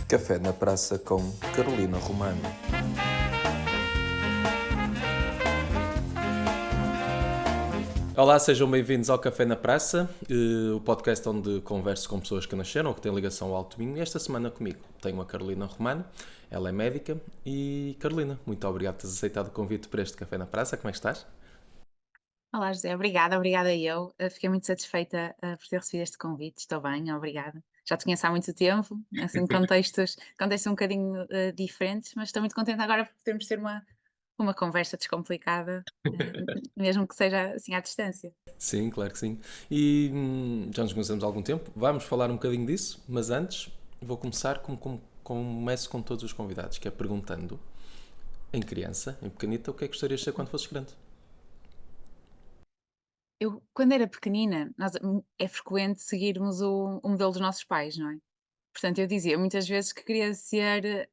Café na Praça com Carolina Romano. Olá, sejam bem-vindos ao Café na Praça, o podcast onde converso com pessoas que nasceram ou que têm ligação ao Alto Minho. E esta semana comigo tenho a Carolina Romano, ela é médica. E Carolina, muito obrigado por teres aceitado o convite para este Café na Praça. Como é que estás? Olá, José, obrigada eu. Fiquei muito satisfeita, por ter recebido este convite. Estou bem, obrigada. Já te conheço há muito tempo, assim, contextos um bocadinho, diferentes, mas estou muito contente agora por podermos ter uma conversa descomplicada, mesmo que seja assim à distância. Sim, claro que sim. E já nos conhecemos há algum tempo, vamos falar um bocadinho disso, mas antes vou começar como começo com todos os convidados, que é perguntando, em criança, em pequenita, o que é que gostarias de ser quando fosses grande? Eu, quando era pequenina, é frequente seguirmos o modelo dos nossos pais, não é? Portanto, eu dizia muitas vezes que queria ser,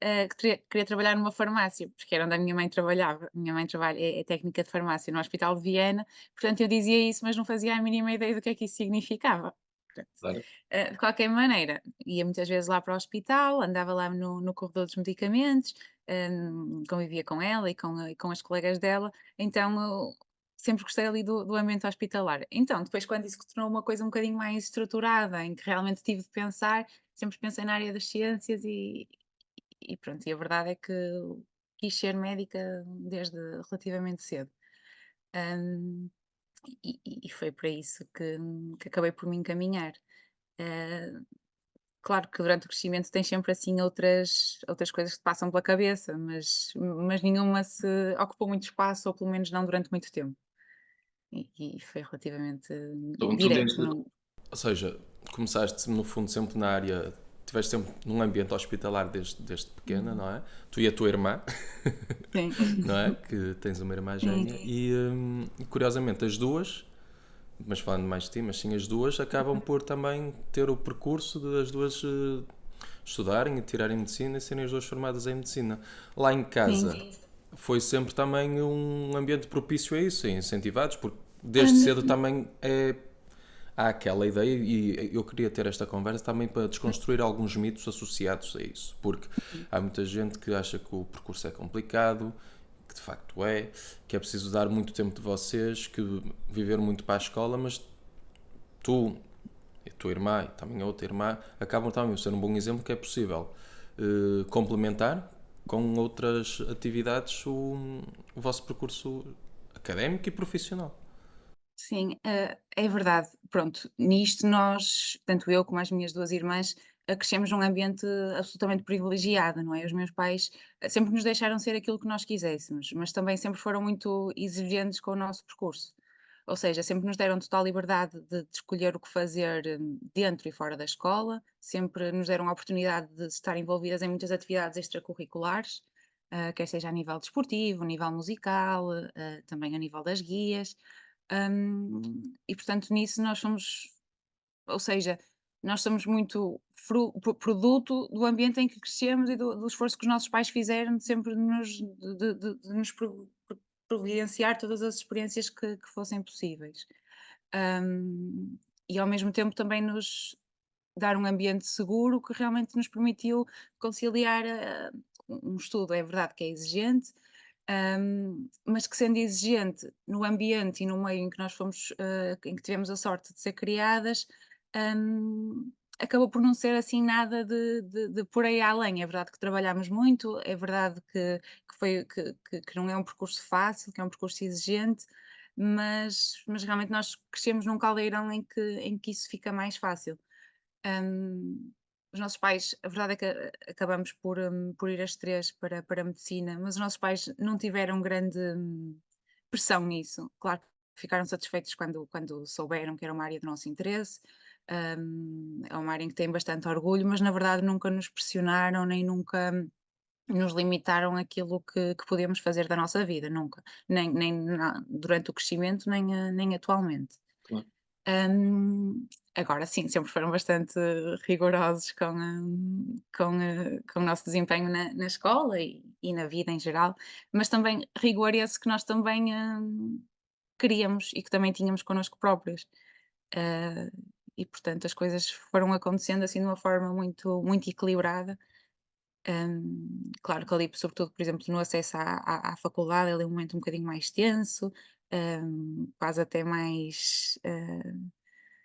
queria trabalhar numa farmácia, porque era onde a minha mãe trabalhava. Minha mãe é técnica de farmácia no Hospital de Viena, portanto, eu dizia isso, mas não fazia a mínima ideia do que é que isso significava. Portanto, Claro. de qualquer maneira, ia muitas vezes lá para o hospital, andava lá no corredor dos medicamentos, convivia com ela e com as colegas dela, então eu sempre gostei ali do ambiente hospitalar. Então, depois, quando isso se tornou uma coisa um bocadinho mais estruturada, em que realmente tive de pensar, sempre pensei na área das ciências e pronto, e a verdade é que quis ser médica desde relativamente cedo. Hum, e foi para isso que acabei por me encaminhar. Ah, Claro que durante o crescimento tens sempre assim outras coisas que te passam pela cabeça, mas nenhuma se ocupou muito espaço, ou pelo menos não durante muito tempo. E foi relativamente Então, tu direto. desde, ou seja, começaste no fundo sempre na área, estiveste sempre num ambiente hospitalar desde pequena, Uhum. não é? Tu e a tua irmã, Sim, não é? Que tens uma irmã sim, gêmea e curiosamente as duas, mas falando mais de ti, mas sim as duas acabam por também ter o percurso das duas estudarem e tirarem medicina e serem as duas formadas em medicina. Lá em sim. casa foi sempre também um ambiente propício a isso, e incentivados, porque desde Hum, cedo também há aquela ideia, e eu queria ter esta conversa também para desconstruir alguns mitos associados a isso, porque há muita gente que acha que o percurso é complicado, que de facto é, que é preciso dar muito tempo de vocês, que viver muito para a escola, mas tu, a tua irmã e também a outra irmã acabam também por ser um bom exemplo que é possível complementar com outras atividades o vosso percurso académico e profissional. Sim, é verdade. Pronto, nisto nós, tanto eu como as minhas 2 irmãs, crescemos num ambiente absolutamente privilegiado, não é? Os meus pais, sempre nos deixaram ser aquilo que nós quiséssemos, mas também sempre foram muito exigentes com o nosso percurso. Ou seja, sempre nos deram total liberdade de escolher o que fazer, dentro e fora da escola, sempre nos deram a oportunidade de estar envolvidas em muitas atividades extracurriculares, quer seja a nível desportivo, a nível musical, também a nível das guias. E portanto nisso nós somos, ou seja, nós somos muito produto do ambiente em que crescemos e do esforço que os nossos pais fizeram de sempre de nos providenciar todas as experiências que fossem possíveis. Hum, e ao mesmo tempo também nos dar um ambiente seguro que realmente nos permitiu conciliar, um estudo, é verdade que é exigente, mas que sendo exigente no ambiente e no meio em que nós fomos, em que tivemos a sorte de ser criadas, acabou por não ser assim nada de por aí além. É verdade que trabalhámos muito, é verdade que não é um percurso fácil, que é um percurso exigente, mas realmente nós crescemos num caldeirão em que isso fica mais fácil. Hum, os nossos pais, a verdade é que acabamos por ir as 3 para a medicina, mas os nossos pais não tiveram grande, pressão nisso. Claro que ficaram satisfeitos quando souberam que era uma área do nosso interesse, é uma área em que têm bastante orgulho, mas na verdade nunca nos pressionaram, nem nunca nos limitaram aquilo que podíamos fazer da nossa vida, nunca. Nem durante o crescimento, nem atualmente. Claro. Agora sim, sempre foram bastante rigorosos com o nosso desempenho na escola e na vida em geral, mas também rigor esse que nós também, queríamos e que também tínhamos connosco próprios. Ah, e portanto as coisas foram acontecendo assim de uma forma muito equilibrada, Claro que ali, sobretudo, por exemplo, no acesso à faculdade, ali é um momento um bocadinho mais tenso, quase até mais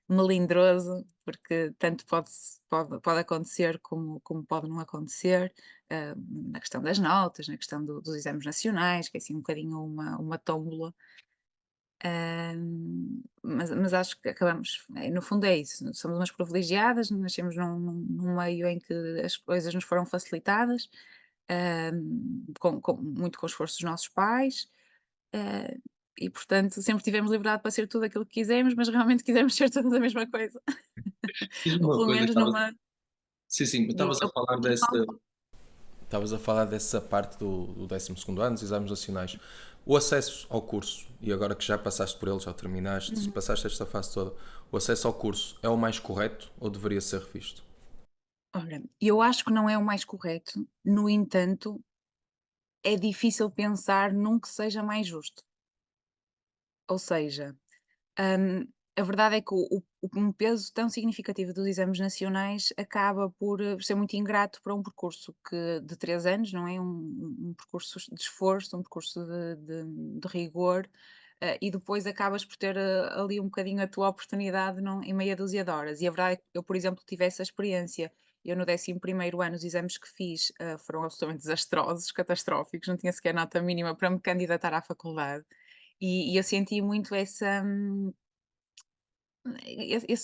melindroso, porque tanto pode acontecer como pode não acontecer, na questão das notas, na questão dos exames nacionais, que é assim um bocadinho uma tómbola. Mas acho que acabamos, no fundo é isso, somos umas privilegiadas, nascemos num meio em que as coisas nos foram facilitadas, muito com o esforço dos nossos pais, ah, e portanto sempre tivemos liberdade para ser tudo aquilo que quisemos, mas realmente quisemos ser todos a mesma coisa, Diz-me ou uma pelo coisa, menos numa sim, sim, diz, estavas a ou falar pelo dessa. menos Estavas a falar dessa parte do 12º ano, dos exames nacionais. O acesso ao curso, e agora que já passaste por ele, já terminaste, uhum. passaste esta fase toda, o acesso ao curso é o mais correto ou deveria ser revisto? Ora, eu acho que não é o mais correto, no entanto, é difícil pensar num que seja mais justo, ou seja, Hum, a verdade é que um peso tão significativo dos exames nacionais acaba por ser muito ingrato para um percurso de 3 anos, não é? Um percurso de esforço, um percurso de rigor, e depois acabas por ter ali um bocadinho a tua oportunidade em meia dúzia de horas. E a verdade é que eu, por exemplo, tive essa experiência. Eu no 11º ano, os exames que fiz foram absolutamente desastrosos, catastróficos, não tinha sequer nota mínima para me candidatar à faculdade. E eu senti muito esse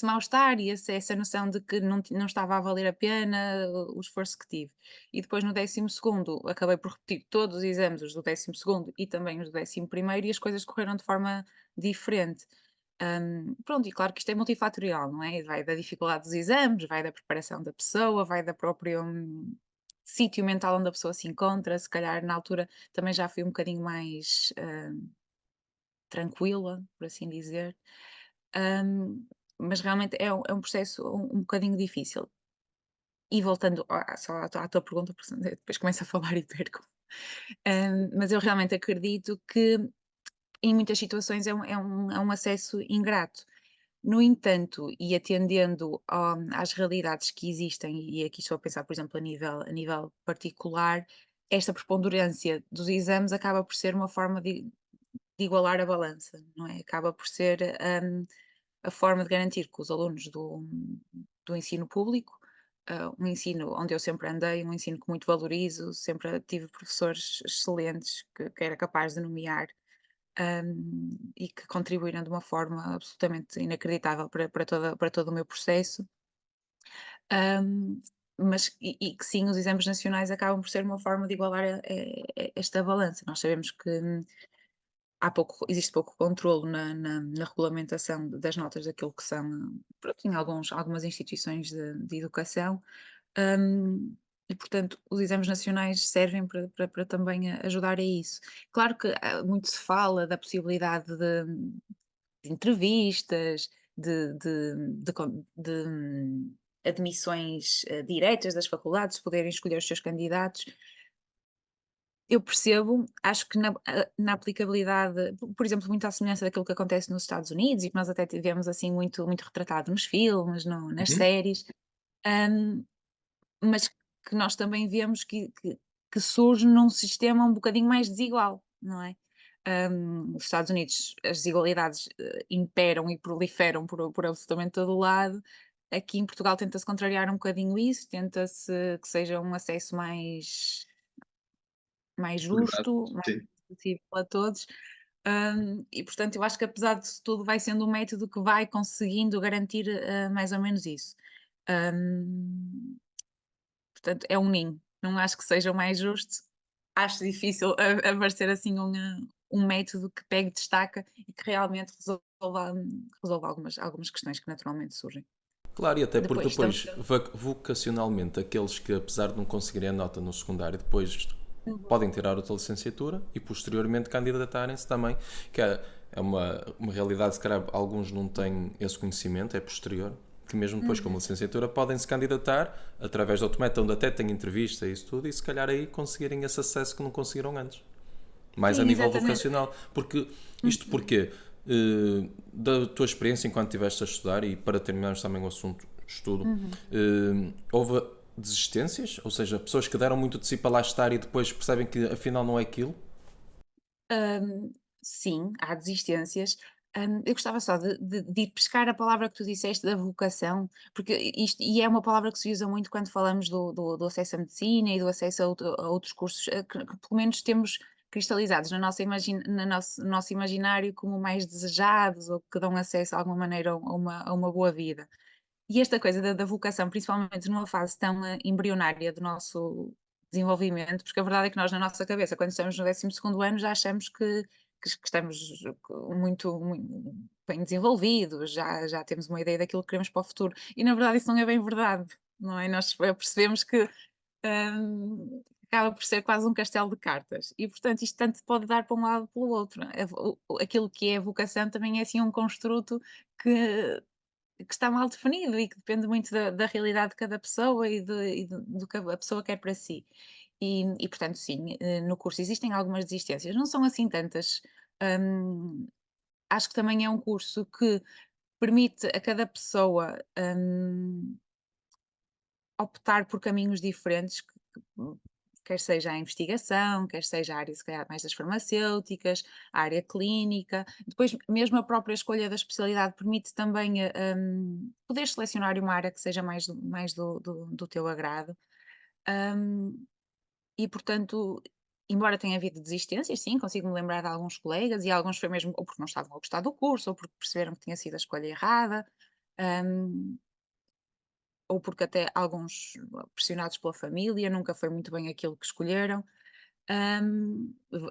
mal-estar e essa noção de que não estava a valer a pena o esforço que tive. E depois no 12º acabei por repetir todos os exames, os do 12º e também os do 11º, e as coisas correram de forma diferente. Pronto, e claro que isto é multifatorial, não é? Vai da dificuldade dos exames, vai da preparação da pessoa, vai da própria sítio mental onde a pessoa se encontra. Se calhar na altura também já fui um bocadinho mais tranquila, por assim dizer. Hum, mas realmente é um processo um bocadinho difícil. E voltando só à tua pergunta, porque senão depois começo a falar e perco. Mas eu realmente acredito que em muitas situações é um acesso ingrato. No entanto, e atendendo às realidades que existem, e aqui estou a pensar, por exemplo, a nível particular, esta preponderância dos exames acaba por ser uma forma de igualar a balança, não é? Acaba por ser a forma de garantir que os alunos do ensino público, um ensino onde eu sempre andei, um ensino que muito valorizo, sempre tive professores excelentes que era capaz de nomear, e que contribuíram de uma forma absolutamente inacreditável para todo o meu processo. Mas que sim, os exames nacionais acabam por ser uma forma de igualar esta balança. Nós sabemos que existe pouco controlo na regulamentação das notas daquilo que são, pronto, em algumas instituições de educação, hum, e portanto os exames nacionais servem para também ajudar a isso. Claro que muito se fala da possibilidade de entrevistas, de admissões diretas das faculdades, poderem escolher os seus candidatos. Eu percebo, acho que na aplicabilidade, por exemplo, muito à semelhança daquilo que acontece nos Estados Unidos e que nós até tivemos assim muito retratado nos filmes, nas Uhum. séries, hum, mas que nós também vemos que surge num sistema um bocadinho mais desigual, não é? Nos Estados Unidos as desigualdades imperam e proliferam por absolutamente todo o lado. Aqui em Portugal tenta-se contrariar um bocadinho isso, tenta-se que seja um acesso mais Verdade. justo, mais Sim. acessível a todos. E portanto, eu acho que apesar disso tudo, vai sendo um método que vai conseguindo garantir mais ou menos isso. Hum, Portanto, é um ninho. Não acho que seja o mais justo. Acho difícil aparecer assim um método que pegue, destaca e que realmente resolva algumas questões que naturalmente surgem. Claro, e até porque Depois, estamos. depois, vocacionalmente, aqueles que apesar de não conseguirem a nota no secundário, depois Uhum, podem tirar outra licenciatura e posteriormente candidatarem-se também, que é uma realidade, se calhar alguns não têm esse conhecimento, é posterior, que mesmo depois com uma uhum. licenciatura podem se candidatar através de outro método, onde até têm entrevista e isso tudo, e se calhar aí conseguirem esse acesso que não conseguiram antes. Mais a Sim, nível exatamente. vocacional. Porque, isto Uhum, porque, da tua experiência enquanto estiveste a estudar, e para terminarmos também o assunto estudo, uhum, houve desistências? Ou seja, pessoas que deram muito de si para lá estar e depois percebem que afinal não é aquilo? Sim, há desistências. Eu gostava só de ir pescar a palavra que tu disseste da vocação, porque isto e é uma palavra que se usa muito quando falamos do acesso à medicina e do acesso a outros cursos, que pelo menos temos cristalizados na nossa no nosso imaginário como mais desejados ou que dão acesso de alguma maneira a uma boa vida. E esta coisa da vocação, principalmente numa fase tão embrionária do nosso desenvolvimento, porque a verdade é que nós, na nossa cabeça, quando estamos no 12º ano, já achamos que estamos muito bem desenvolvidos, já temos uma ideia daquilo que queremos para o futuro. E na verdade isso não é bem verdade, não é? Nós percebemos que acaba por ser quase um castelo de cartas. E, portanto, isto tanto pode dar para um lado ou pelo outro. Aquilo que é a vocação também é assim um construto que está mal definido e que depende muito da realidade de cada pessoa do que a pessoa quer para si. Portanto, sim, no curso existem algumas desistências, não são assim tantas. hum, Acho que também é um curso que permite a cada pessoa optar por caminhos diferentes, quer seja a investigação, quer seja a área, se calhar, mais das farmacêuticas, a área clínica. Depois, mesmo a própria escolha da especialidade permite também poder selecionar uma área que seja mais do teu agrado. Hum, portanto, embora tenha havido desistências, sim, consigo me lembrar de alguns colegas, e alguns foi mesmo ou porque não estavam a gostar do curso, ou porque perceberam que tinha sido a escolha errada. hum, ou porque até alguns pressionados pela família, nunca foi muito bem aquilo que escolheram,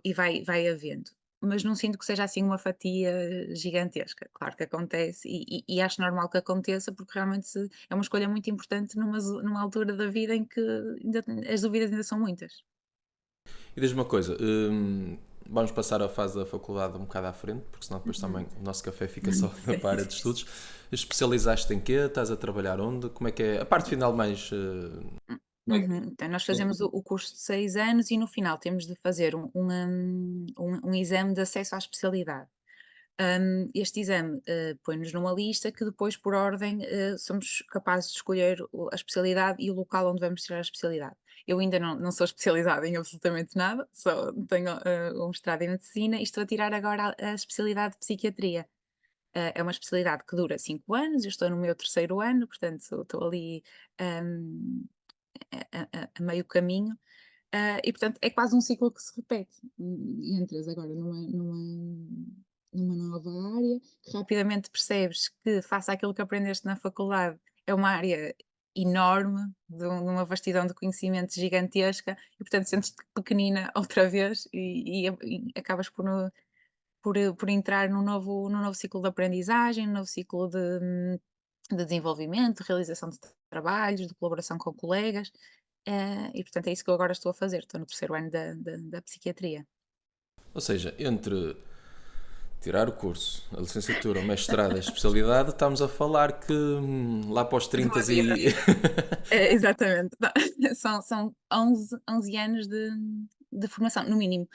e vai havendo. Mas não sinto que seja assim uma fatia gigantesca. Claro que acontece e acho normal que aconteça, porque realmente é uma escolha muito importante numa altura da vida em que as dúvidas ainda são muitas. E diz-me uma coisa, vamos passar a fase da faculdade um bocado à frente, porque senão depois Uhum. também o nosso café fica só Sim. para a área de estudos. Especializaste em quê? Estás a trabalhar onde? Como é que é? A parte final mais... Como é que Uhum. Então, nós fazemos o curso de 6 anos e no final temos de fazer um exame de acesso à especialidade. Este exame põe-nos numa lista que depois, por ordem, somos capazes de escolher a especialidade e o local onde vamos tirar a especialidade. Eu ainda não sou especializada em absolutamente nada, só tenho um mestrado em medicina e estou a tirar agora a especialidade de psiquiatria. É uma especialidade que dura 5 anos, eu estou no meu terceiro ano, portanto estou ali hum, a meio caminho. E portanto é quase um ciclo que se repete. Entras agora numa nova área, que rapidamente percebes que, face àquilo que aprendeste na faculdade, é uma área enorme, de uma vastidão de conhecimento gigantesca, e portanto sentes-te pequenina outra vez e acabas por entrar num novo ciclo de aprendizagem, num novo ciclo de desenvolvimento, de realização de trabalhos, de colaboração com colegas. E portanto é isso que eu agora estou a fazer, estou no terceiro ano da psiquiatria. Ou seja, entre tirar o curso, a licenciatura, o mestrado, a especialidade, estamos a falar que lá para os De 30 uma vida. e... Exatamente. Não, são 11 anos de formação, no mínimo.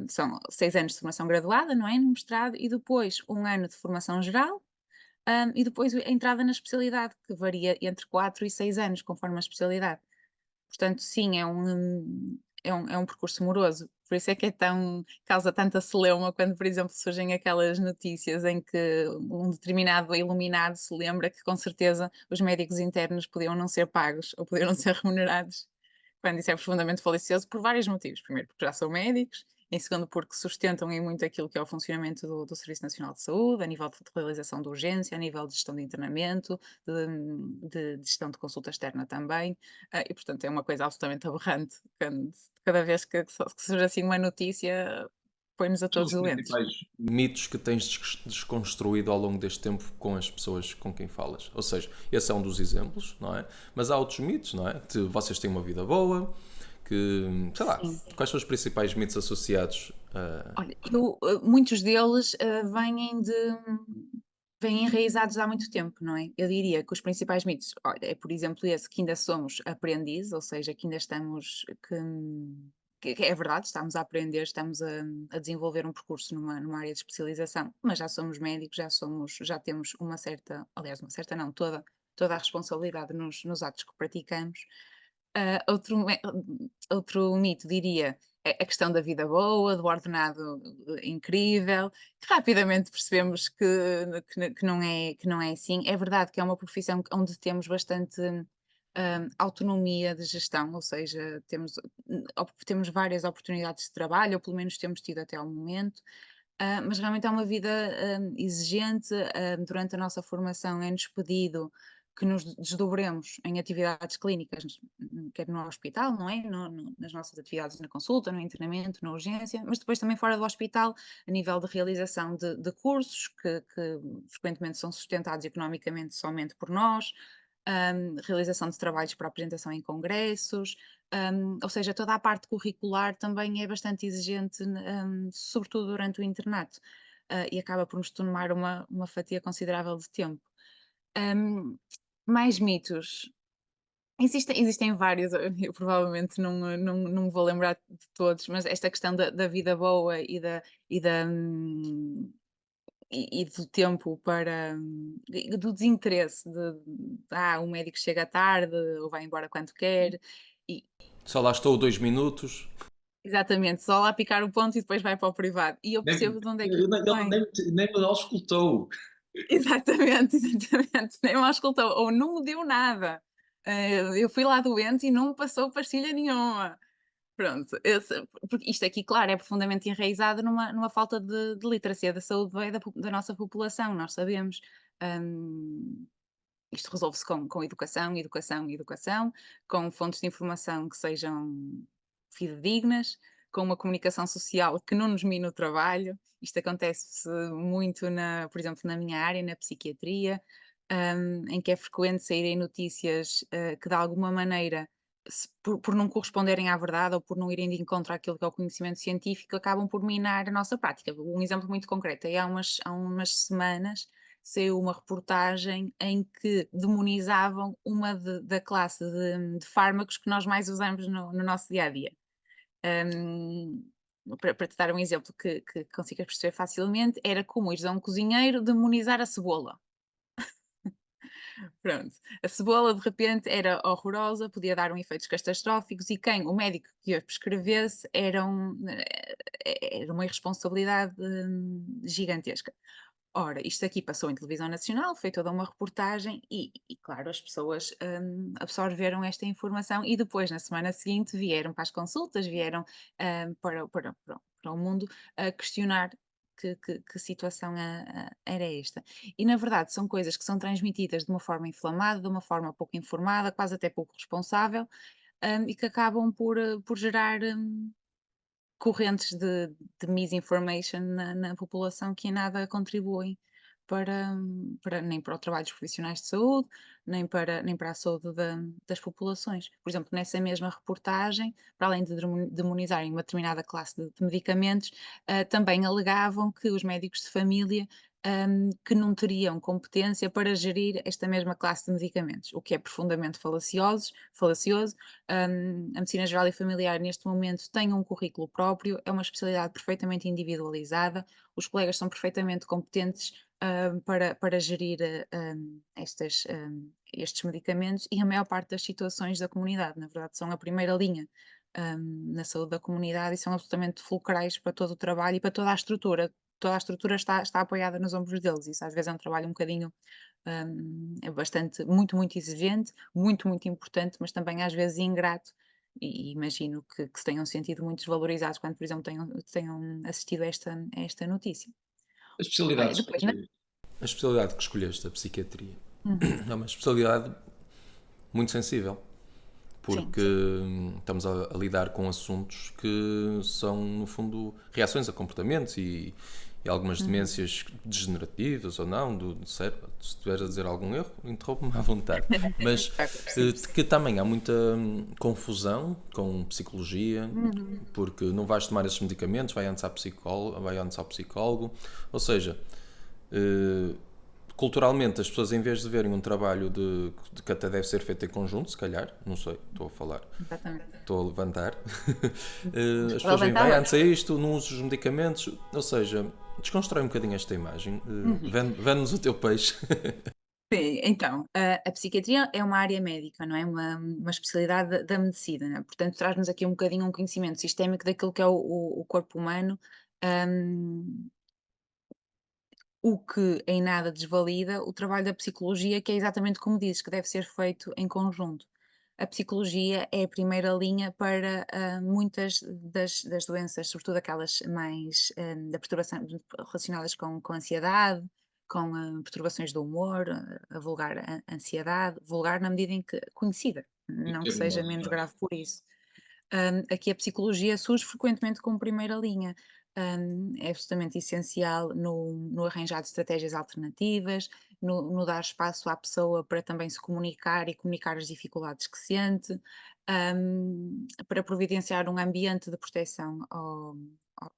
São 6 anos de formação graduada, não é? No mestrado, e depois um ano de formação geral, e depois a entrada na especialidade, que varia entre 4 e 6 anos, conforme a especialidade. Portanto, sim, é um percurso moroso. Por isso é que causa tanta celeuma quando, por exemplo, surgem aquelas notícias em que um determinado iluminado se lembra que, com certeza, os médicos internos podiam não ser pagos ou podiam não ser remunerados, quando isso é profundamente falicioso, por vários motivos. Primeiro, porque já são médicos; em segundo, porque sustentam em muito aquilo que é o funcionamento do Serviço Nacional de Saúde, a nível de realização de urgência, a nível de gestão de internamento, de gestão de consulta externa também. E portanto é uma coisa absolutamente aberrante. Cada vez que surge assim uma notícia, põe-nos a são todos os doentes. principais? mitos que tens desconstruído ao longo deste tempo com as pessoas com quem falas. Ou seja, esse é um dos exemplos, não é? Mas há outros mitos, não é? Que vocês têm uma vida boa, que, sei lá, Sim. quais são os principais mitos associados a... Olha, muitos deles vêm enraizados há muito tempo, não é? Eu diria que os principais mitos, olha, é por exemplo esse, que ainda somos aprendizes, ou seja, que ainda estamos, que é verdade, estamos a aprender, estamos a desenvolver um percurso numa área de especialização, mas já somos médicos, já temos uma certa, aliás, uma certa não, toda toda a responsabilidade nos atos que praticamos. Outro mito, diria, é a questão da vida boa, do ordenado incrível, que rapidamente percebemos que não é assim. É verdade que é uma profissão onde temos bastante autonomia de gestão, ou seja, temos várias oportunidades de trabalho, ou pelo menos temos tido até ao momento. Mas realmente é uma vida exigente. Durante a nossa formação é-nos pedido que nos desdobremos em atividades clínicas, quer no hospital, não é? Nas nossas atividades na consulta, no internamento, na urgência, mas depois também fora do hospital, a nível de realização de cursos que frequentemente são sustentados economicamente somente por nós, realização de trabalhos para apresentação em congressos, ou seja, toda a parte curricular também é bastante exigente, sobretudo durante o internato, e acaba por nos tomar uma fatia considerável de tempo. Mais mitos. Existem vários, eu provavelmente não me vou lembrar de todos, mas esta questão da vida boa e do tempo do desinteresse o médico chega tarde ou vai embora quando quer, e Só lá estou 2 minutos. exatamente, só lá picar o ponto e depois vai para o privado. E eu Nem, percebo de onde é que ele isso vem. nem me auscultou. Exatamente, exatamente, nem me auscultou, ou não me deu nada. Eu fui lá doente e não me passou pastilha nenhuma. Pronto, porque isto aqui, claro, é profundamente enraizado numa falta de literacia da saúde da nossa população, nós sabemos. Hum, Isto resolve-se com educação, educação, educação, com fontes de informação que sejam fidedignas, com uma comunicação social que não nos mine o trabalho. Isto acontece muito, por exemplo, na minha área, na psiquiatria, em que é frequente saírem notícias que de alguma maneira, por não corresponderem à verdade ou por não irem de encontro àquilo que é o conhecimento científico, acabam por minar a nossa prática. Um exemplo muito concreto, há umas semanas saiu uma reportagem em que demonizavam uma da classe de fármacos que nós mais usamos no nosso dia a dia. Para te dar um exemplo que consigas perceber facilmente, era como ires a um cozinheiro demonizar a cebola. Pronto. A cebola, de repente, era horrorosa, podia dar efeitos catastróficos e o médico que a prescrevesse era uma irresponsabilidade gigantesca. Ora, isto aqui passou em televisão nacional, foi toda uma reportagem e claro, as pessoas absorveram esta informação e depois, na semana seguinte, vieram para as consultas, vieram para o mundo a questionar que situação era esta. E, na verdade, são coisas que são transmitidas de uma forma inflamada, de uma forma pouco informada, quase até pouco responsável, e que acabam por gerar correntes de misinformation na população que em nada contribuem nem para o trabalho dos profissionais de saúde, nem para a saúde das populações. Por exemplo, nessa mesma reportagem, para além de demonizarem uma determinada classe de medicamentos, também alegavam que os médicos de família que não teriam competência para gerir esta mesma classe de medicamentos, o que é profundamente falacioso. A medicina geral e familiar neste momento tem um currículo próprio, é uma especialidade perfeitamente individualizada, os colegas são perfeitamente competentes para gerir estes medicamentos e a maior parte das situações da comunidade, na verdade, são a primeira linha na saúde da comunidade e são absolutamente fulcrais para todo o trabalho e para toda a estrutura. Toda a estrutura está apoiada nos ombros deles. Isso às vezes é um trabalho um bocadinho é muito, muito exigente, muito, muito importante, mas também às vezes ingrato. E imagino que se tenham sentido muito desvalorizados quando, por exemplo, tenham assistido a esta notícia. As Olha, especialidades depois, né? A especialidade que escolheste, a psiquiatria, Uhum. é uma especialidade muito sensível, Sim, porque estamos a lidar com assuntos que são, no fundo, reações a comportamentos e algumas demências degenerativas ou não, do cérebro. Se estiveres a dizer algum erro, interrompe-me à vontade. Mas que também há muita confusão com psicologia, porque não vais tomar esses medicamentos, vai antes ao psicólogo. Ou seja, culturalmente as pessoas, em vez de verem um trabalho de que até deve ser feito em conjunto, se calhar, não sei, estou a falar, Exatamente. estou a levantar, as Vou pessoas veem, levantar vai hoje. antes a isto, não uses os medicamentos, ou seja, desconstrói um bocadinho esta imagem, vende-nos o teu peixe. Sim, então, a psiquiatria é uma área médica, não é? Uma especialidade da medicina, não é? Portanto, traz-nos aqui um bocadinho um conhecimento sistémico daquilo que é o corpo humano, hum, o que em nada desvalida o trabalho da psicologia, que é exatamente como dizes, que deve ser feito em conjunto. A psicologia é a primeira linha para muitas das doenças, sobretudo aquelas mais da perturbação, relacionadas com ansiedade, com perturbações do humor, a vulgar ansiedade, vulgar na medida em que conhecida, Do não que termo, seja menos grave por isso. Aqui a psicologia surge frequentemente como primeira linha. É absolutamente essencial no arranjar de estratégias alternativas, no dar espaço à pessoa para também se comunicar e comunicar as dificuldades que sente, para providenciar um ambiente de proteção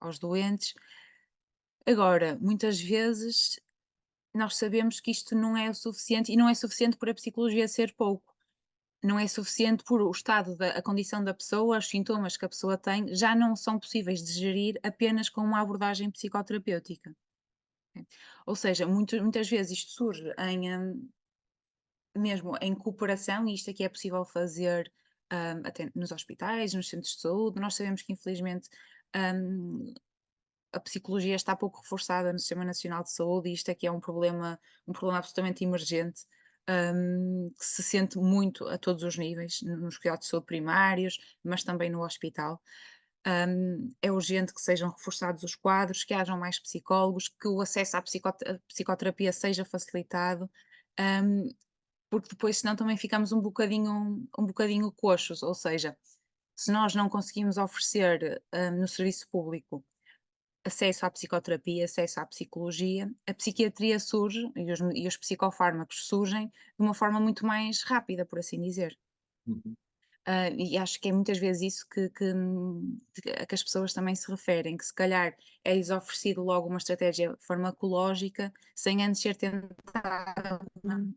aos doentes. Agora, muitas vezes nós sabemos que isto não é o suficiente e não é suficiente por a psicologia ser pouco. Não é suficiente por o estado a condição da pessoa, os sintomas que a pessoa tem, já não são possíveis de gerir apenas com uma abordagem psicoterapêutica. Ok? Ou seja, muitas vezes isto surge mesmo em cooperação, e isto aqui é possível fazer até nos hospitais, nos centros de saúde. Nós sabemos que, infelizmente, hum, a psicologia está pouco reforçada no Sistema Nacional de Saúde, e isto aqui é um problema absolutamente emergente, que se sente muito a todos os níveis, nos cuidados de saúde primários, mas também no hospital. É urgente que sejam reforçados os quadros, que hajam mais psicólogos, que o acesso à psicoterapia seja facilitado, hum, porque depois senão também ficamos um bocadinho coxos, ou seja, se nós não conseguimos oferecer, no serviço público acesso à psicoterapia, acesso à psicologia, a psiquiatria surge e os psicofármacos surgem de uma forma muito mais rápida, por assim dizer. Uhum. E acho que é muitas vezes isso que as pessoas também se referem, que se calhar é-lhes oferecido logo uma estratégia farmacológica, sem antes ser tentada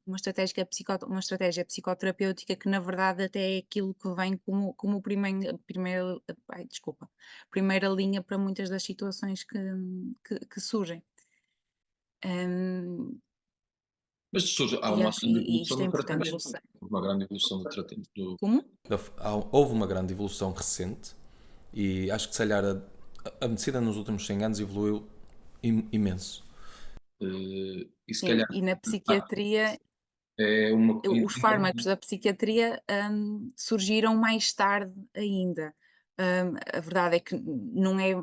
uma estratégia psicoterapêutica, que na verdade até é aquilo que vem como primeira linha para muitas das situações que surgem. Hum, Mas surge, há e, uma acho, grande e evolução isto é do importante, tratamento. Uma grande evolução do tratamento. como? Houve uma grande evolução recente e acho que se calhar a medicina nos últimos 100 anos evoluiu imenso. E se Sim, calhar e na psiquiatria é uma. os fármacos da psiquiatria, surgiram mais tarde ainda. A verdade é que não é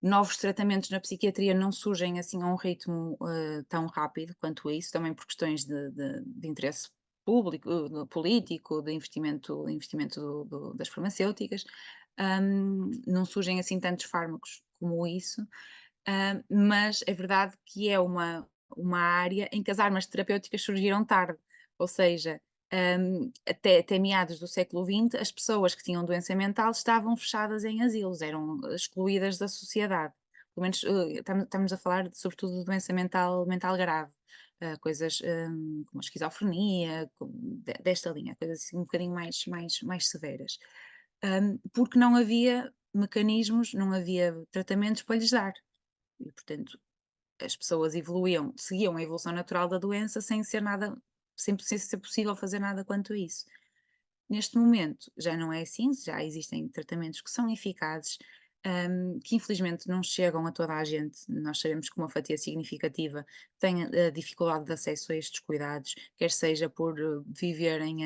novos tratamentos na psiquiatria não surgem assim a um ritmo, tão rápido quanto isso, também por questões de interesse público, político, de investimento das farmacêuticas. Não surgem assim tantos fármacos como isso, mas é verdade que é uma área em que as armas terapêuticas surgiram tarde, ou seja, até meados do século XX, as pessoas que tinham doença mental estavam fechadas em asilos, eram excluídas da sociedade. Pelo menos estamos a falar sobretudo de doença mental grave, coisas como a esquizofrenia, desta linha, coisas assim um bocadinho mais severas. Porque não havia mecanismos, não havia tratamentos para lhes dar. E, portanto, as pessoas evoluíam, seguiam a evolução natural da doença sem ser possível fazer nada quanto a isso. Neste momento já não é assim, já existem tratamentos que são eficazes, que infelizmente não chegam a toda a gente. Nós sabemos que uma fatia significativa tem a dificuldade de acesso a estes cuidados, quer seja por viverem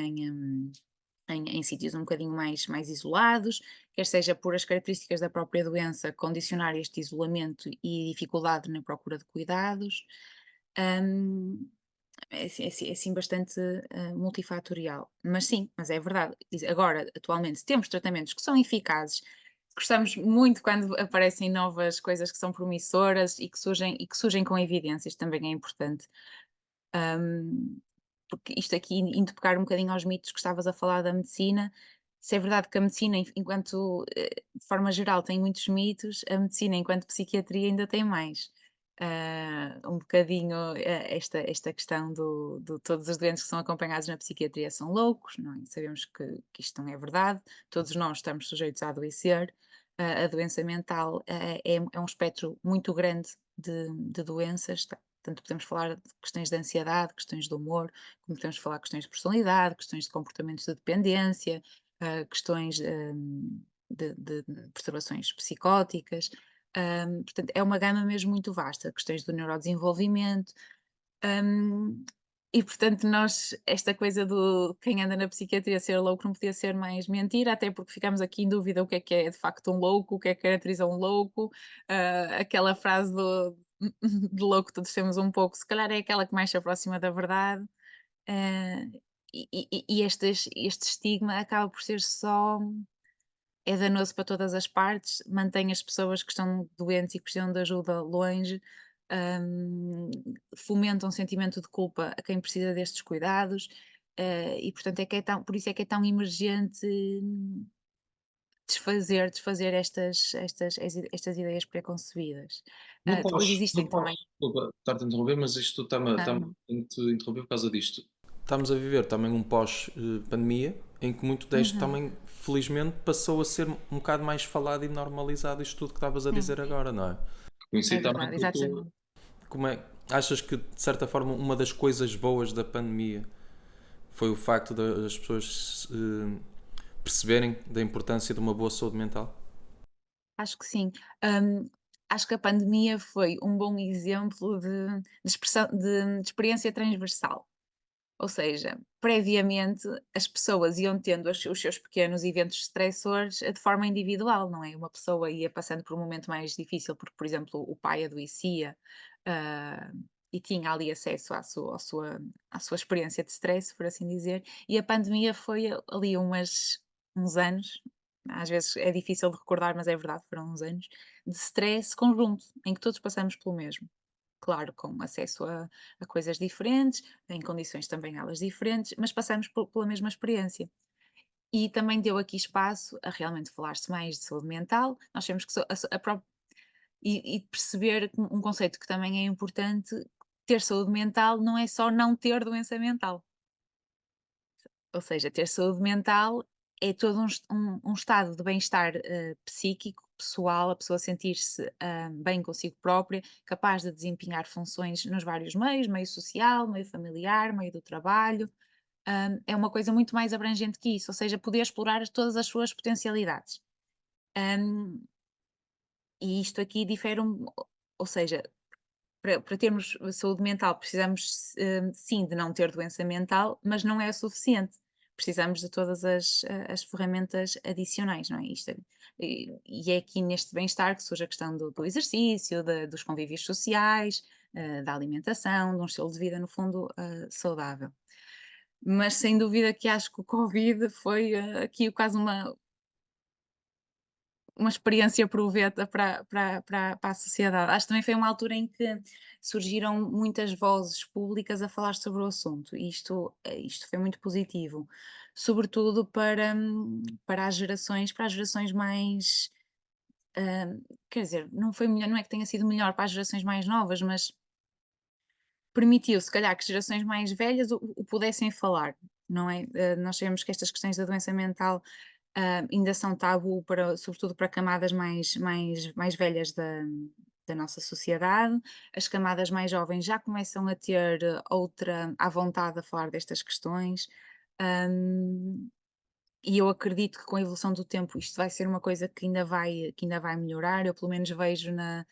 em sítios um bocadinho mais isolados, quer seja por as características da própria doença condicionar este isolamento e dificuldade na procura de cuidados. Hum, é assim bastante multifatorial. Mas sim, mas é verdade. Agora, atualmente, temos tratamentos que são eficazes. Gostamos muito quando aparecem novas coisas que são promissoras e que surgem com evidências, também é importante. Hum, Porque isto aqui, indo pegar um bocadinho aos mitos que estavas a falar da medicina, se é verdade que a medicina, enquanto, de forma geral, tem muitos mitos, a medicina, enquanto psiquiatria, ainda tem mais. Um bocadinho esta questão do todos os doentes que são acompanhados na psiquiatria são loucos, não é? Sabemos que isto não é verdade, todos nós estamos sujeitos a adoecer. A doença mental é um espectro muito grande de doenças, Tanto podemos falar de questões de ansiedade, questões de humor, como podemos falar de questões de personalidade, questões de comportamentos de dependência, questões de perturbações psicóticas. Portanto, é uma gama mesmo muito vasta, questões do neurodesenvolvimento. hum, e portanto, esta coisa do quem anda na psiquiatria ser louco não podia ser mais mentira, até porque ficamos aqui em dúvida o que é de facto um louco, o que é que caracteriza um louco, aquela frase do de louco todos temos um pouco, se calhar é aquela que mais se aproxima da verdade. ah, e este estigma acaba por ser só, é danoso para todas as partes, mantém as pessoas que estão doentes e que precisam de ajuda longe, hum, fomenta um sentimento de culpa a quem precisa destes cuidados, e portanto é que é tão, por isso é que é tão emergente desfazer estas ideias preconcebidas. Depois existem Não pós, também. desculpa estar-te a interromper, mas isto Ah, não. tenho-te interromper por causa disto. Estamos a viver também um pós-pandemia em que muito deste Uhum, também, felizmente, passou a ser um bocado mais falado e normalizado isto tudo que estavas a sim, dizer agora, não é? é Coincide também verdade, com o que tu. exatamente. Como é, achas que, de certa forma, uma das coisas boas da pandemia foi o facto das pessoas perceberem da importância de uma boa saúde mental? Acho que sim. Hum, Acho que a pandemia foi um bom exemplo de experiência transversal. Ou seja, previamente as pessoas iam tendo os seus pequenos eventos estressores de forma individual, não é? Uma pessoa ia passando por um momento mais difícil, porque, por exemplo, o pai adoecia, ah, e tinha ali acesso à sua experiência de stress, por assim dizer, e a pandemia foi ali uns anos, às vezes é difícil de recordar, mas é verdade, foram uns anos, de stress conjunto, em que todos passamos pelo mesmo. Claro, com acesso a coisas diferentes, em condições também elas diferentes, mas passamos pela mesma experiência. E também deu aqui espaço a realmente falar-se mais de saúde mental. Nós temos que e perceber que um conceito que também é importante: ter saúde mental não é só não ter doença mental. Ou seja, ter saúde mental é todo um estado de bem-estar psíquico, pessoal, a pessoa sentir-se bem consigo própria, capaz de desempenhar funções nos vários meios, meio social, meio familiar, meio do trabalho. É uma coisa muito mais abrangente que isso, ou seja, poder explorar todas as suas potencialidades. Hum, e isto aqui difere, ou seja, para termos saúde mental precisamos, sim, de não ter doença mental, mas não é o suficiente. Precisamos de todas as ferramentas adicionais, não é? E é aqui neste bem-estar que surge a questão do exercício, dos convívios sociais, da alimentação, de um estilo de vida, no fundo, saudável. Mas sem dúvida que acho que o Covid foi aqui quase uma experiência proveta para a sociedade. Acho que também foi uma altura em que surgiram muitas vozes públicas a falar sobre o assunto, e isto foi muito positivo, sobretudo para as gerações mais, quer dizer, não foi melhor, não é que tenha sido melhor para as gerações mais novas, mas permitiu, se calhar, que gerações mais velhas o pudessem falar, não é? Nós sabemos que estas questões da doença mental ainda são tabu sobretudo para camadas mais velhas da nossa sociedade. As camadas mais jovens já começam a ter outra à vontade a falar destas questões. hum, e eu acredito que com a evolução do tempo isto vai ser uma coisa que ainda vai melhorar. Eu pelo menos vejo na-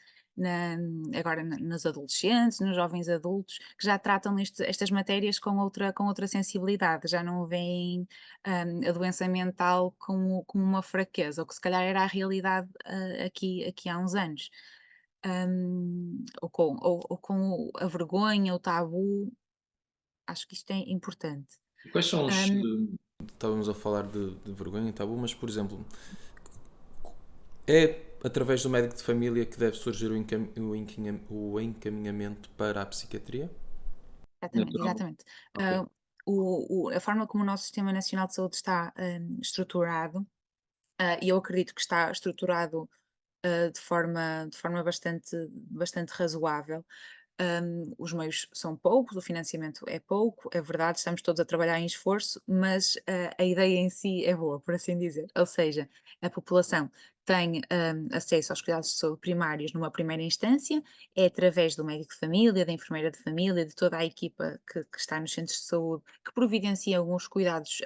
agora nos adolescentes, nos jovens adultos, que já tratam estas matérias com outra sensibilidade, já não veem a doença mental como uma fraqueza, ou que se calhar era a realidade aqui há uns anos. Ou com a vergonha, o tabu, acho que isto é importante. Quais são os. Hum, Estávamos a falar de vergonha e tabu, mas, por exemplo, é através do médico de família que deve surgir o encaminhamento para a psiquiatria? Exatamente, Natural. exatamente. Ok. Ah, a forma como o nosso Sistema Nacional de Saúde está estruturado, e eu acredito que está estruturado de forma bastante razoável. Os meios são poucos, o financiamento é pouco, é verdade, estamos todos a trabalhar em esforço, mas a ideia em si é boa, por assim dizer. Ou seja, a população tem acesso aos cuidados de saúde primários numa primeira instância, é através do médico de família, da enfermeira de família, de toda a equipa que está nos centros de saúde, que providencia alguns cuidados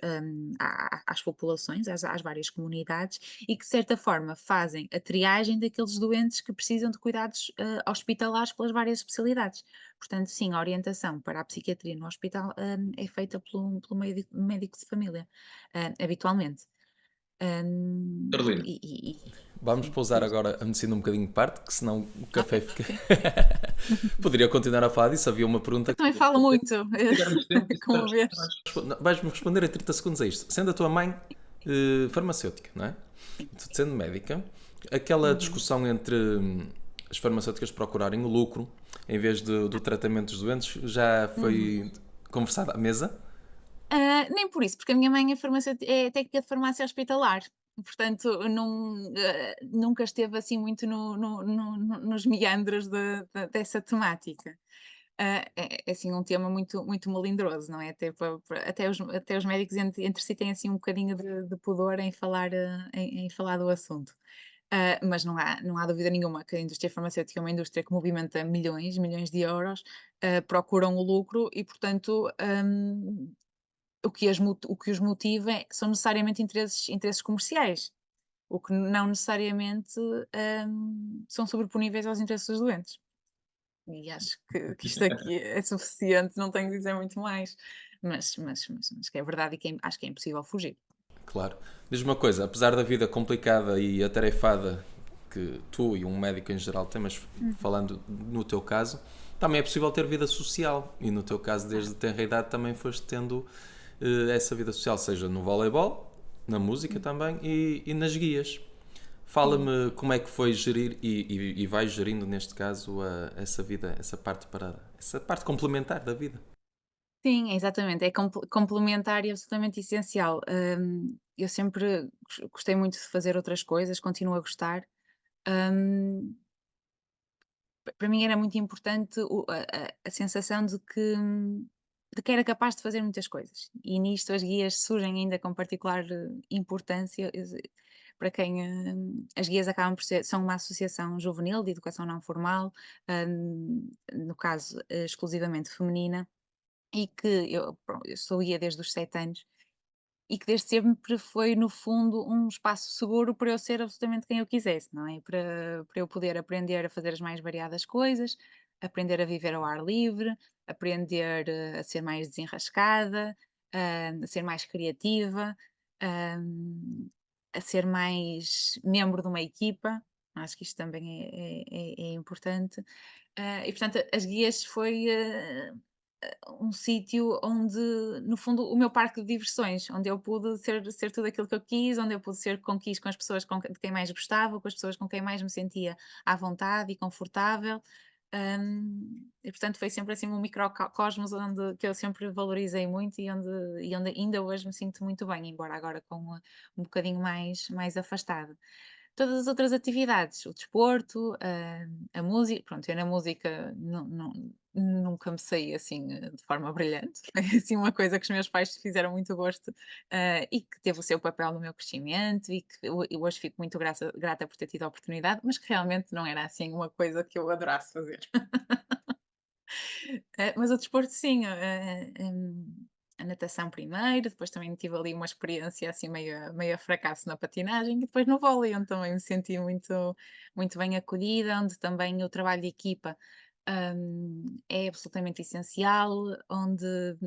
às populações, às várias comunidades, e que de certa forma fazem a triagem daqueles doentes que precisam de cuidados hospitalares pelas várias especialidades. Portanto, sim, a orientação para a psiquiatria no hospital é feita pelo médico de família, habitualmente. Carolina, Vamos pousar Diz. agora a medicina um bocadinho de parte, que senão o café Ok, fica. ok. Poderia continuar a falar disso, havia uma pergunta Eu também falo muito, se tivermos tempo, se como tivermos vês. Vais-me responder em 30 segundos a isto. Sendo a tua mãe farmacêutica, não é? Sim. Tu sendo médica, aquela discussão entre as farmacêuticas procurarem o lucro em vez do tratamento dos doentes já foi conversada à mesa? Nem por isso, porque a minha mãe é técnica de farmácia hospitalar, portanto nunca esteve assim muito nos meandros dessa temática. É assim um tema muito melindroso, não é? Até os médicos entre si têm assim um bocadinho de pudor em falar, em falar do assunto. Mas não há dúvida nenhuma que a indústria farmacêutica é uma indústria que movimenta milhões de euros, procuram o lucro e, portanto, o que os motiva são necessariamente interesses comerciais, o que não necessariamente são sobreponíveis aos interesses dos doentes. E acho que isto aqui é suficiente, não tenho de dizer muito mais, mas que é verdade e que acho que é impossível fugir. Claro. Diz-me uma coisa, apesar da vida complicada e atarefada que tu e um médico em geral têm, mas falando no teu caso, também é possível ter vida social. E no teu caso, desde tenra idade, também foste tendo essa vida social, seja no voleibol, na música também e nas guias. Sim. Fala-me como é que foi gerir e vais gerindo, neste caso, essa vida, essa parte complementar da vida. Sim, exatamente, é complementar e absolutamente essencial. Eu sempre gostei muito de fazer outras coisas, continuo a gostar. Hum, para mim era muito importante a sensação de que era capaz de fazer muitas coisas. E nisto as guias surgem ainda com particular importância. Para quem as guias acabam por são uma associação juvenil de educação não formal, no caso exclusivamente feminina, e que eu sou guia desde os 7 anos, e que desde sempre foi, no fundo, um espaço seguro para eu ser absolutamente quem eu quisesse, não é? Para eu poder aprender a fazer as mais variadas coisas, aprender a viver ao ar livre, aprender a ser mais desenrascada, a ser mais criativa, a ser mais membro de uma equipa. Acho que isto também é importante. E portanto, as guias foi um sítio onde, no fundo, o meu parque de diversões, onde eu pude ser tudo aquilo que eu quis, onde eu pude ser com quis com as pessoas de quem mais gostava, com as pessoas com quem mais me sentia à vontade e confortável. E portanto foi sempre assim um microcosmos que eu sempre valorizei muito e onde ainda hoje me sinto muito bem, embora agora com um bocadinho mais afastada. Todas as outras atividades, o desporto, a música, pronto, eu na música nunca me saí assim de forma brilhante, foi assim uma coisa que os meus pais fizeram muito gosto, e que teve o seu papel no meu crescimento e que eu hoje fico muito grata por ter tido a oportunidade, mas que realmente não era assim uma coisa que eu adorasse fazer. Mas o desporto sim, a natação primeiro, depois também tive ali uma experiência assim meio fracasso na patinagem e depois no vôlei, onde também me senti muito bem acolhida, onde também o trabalho de equipa, é absolutamente essencial, onde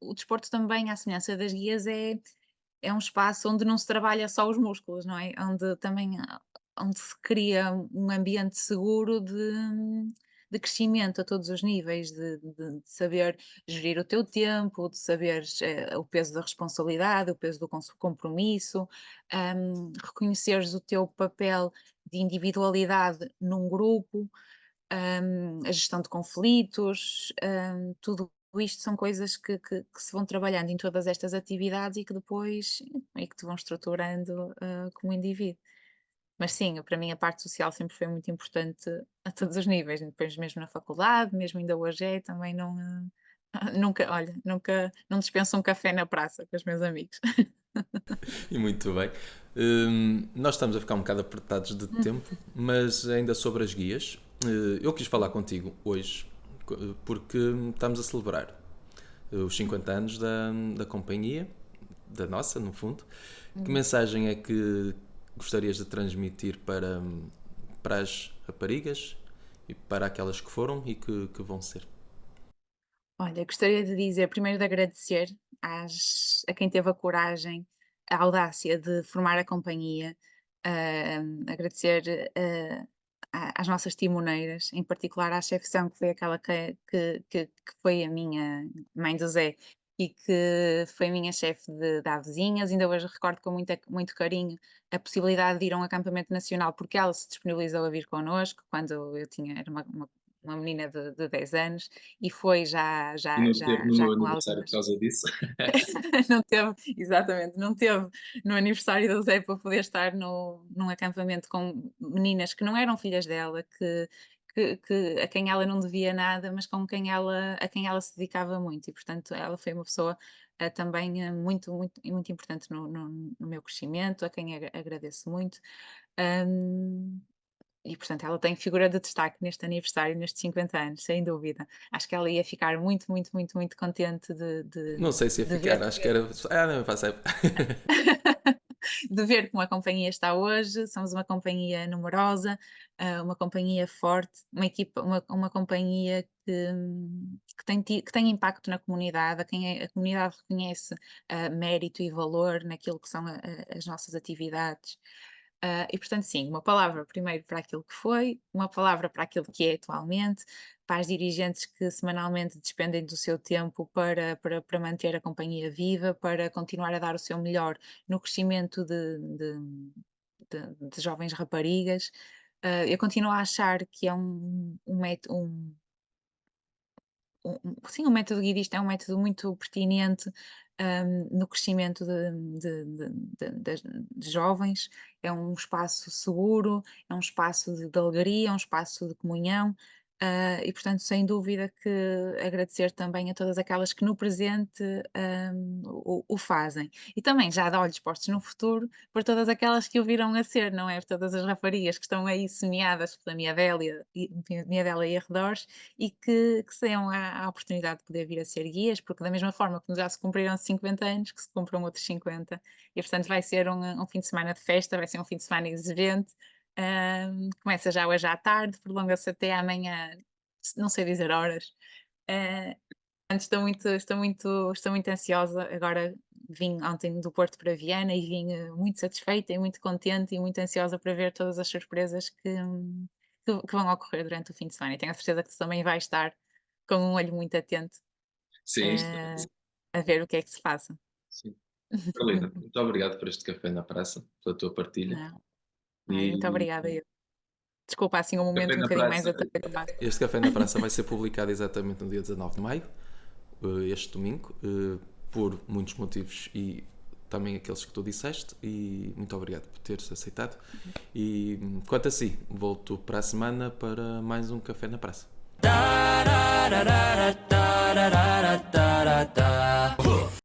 o desporto também, à semelhança das guias, é um espaço onde não se trabalha só os músculos, não é? Onde também onde se cria um ambiente seguro de crescimento a todos os níveis, de saber gerir o teu tempo, de saberes o peso da responsabilidade, o peso do compromisso, reconheceres o teu papel de individualidade num grupo, a gestão de conflitos, tudo isto são coisas que se vão trabalhando em todas estas atividades e que depois e que te vão estruturando como indivíduo. Mas sim, para mim a parte social sempre foi muito importante a todos os níveis, depois mesmo na faculdade, mesmo ainda hoje também não, nunca não dispenso um café na praça com os meus amigos. E muito bem. Nós estamos a ficar um bocado apertados de tempo, mas ainda sobre as guias, eu quis falar contigo hoje porque estamos a celebrar os 50 anos da companhia, da nossa, no fundo. Que mensagem é que gostarias de transmitir para as raparigas e para aquelas que foram e que vão ser? Olha, gostaria de dizer, primeiro de agradecer a quem teve a coragem, a audácia de formar a companhia, agradecer às nossas timoneiras, em particular à chefe São, que foi aquela que foi a minha mãe do Zé e que foi minha chefe de Avezinhas. Ainda hoje recordo com muito carinho a possibilidade de ir a um acampamento nacional, porque ela se disponibilizou a vir connosco quando eu era uma menina de 10 anos e foi E não esteve no já meu com aniversário por algumas. causa disso. Não teve, exatamente, não teve no aniversário do Zé para poder estar num acampamento com meninas que não eram filhas dela, a quem ela não devia nada, mas a quem ela se dedicava muito, e portanto ela foi uma pessoa também muito importante no meu crescimento, a quem agradeço muito. Hum, e portanto ela tem figura de destaque neste aniversário, nestes 50 anos, sem dúvida. Acho que ela ia ficar muito contente Não sei se ia de ver ficar, acho que era. Ah, não, passei. de ver como a companhia está hoje. Somos uma companhia numerosa, uma companhia forte, uma equipa, uma companhia que tem impacto na comunidade, a quem a comunidade reconhece mérito e valor naquilo que são as nossas atividades. E portanto, sim, uma palavra primeiro para aquilo que foi, uma palavra para aquilo que é atualmente, para as dirigentes que semanalmente despendem do seu tempo para manter a companhia viva, para continuar a dar o seu melhor no crescimento de jovens raparigas. Eu continuo a achar que é sim, o método guidista é um método muito pertinente, no crescimento de jovens. É um espaço seguro, é um espaço de alegria, é um espaço de comunhão, e portanto, sem dúvida que agradecer também a todas aquelas que no presente, o fazem. E também já de olhos postos no futuro, por todas aquelas que o virão a ser, não é? Por todas as raparigas que estão aí semeadas pela Miadélia e arredores, e que se tenham a oportunidade de poder vir a ser guias, porque da mesma forma que já se cumpriram 50 anos, que se cumpram outros 50, e portanto vai ser um fim de semana de festa, vai ser um fim de semana exigente. Começa já hoje à tarde, prolonga-se até amanhã, não sei dizer horas. Ah, portanto, estou muito ansiosa. Agora vim ontem do Porto para Viana e vim muito satisfeita e muito contente e muito ansiosa para ver todas as surpresas que vão ocorrer durante o fim de semana. E tenho a certeza que tu também vais estar com um olho muito atento Sim, eh, a ver o que é que se passa. sim. Carolina, muito obrigado por este café na praça, pela tua partilha. Não, olha, muito E obrigada. Desculpa assim um café momento um na bocadinho mais praça, atabalhoado. Este Café na Praça vai ser publicado exatamente no dia 19 de maio, este domingo, por muitos motivos e também aqueles que tu disseste. E muito obrigado por teres aceitado. E quanto a si, volto para a semana para mais um Café na Praça.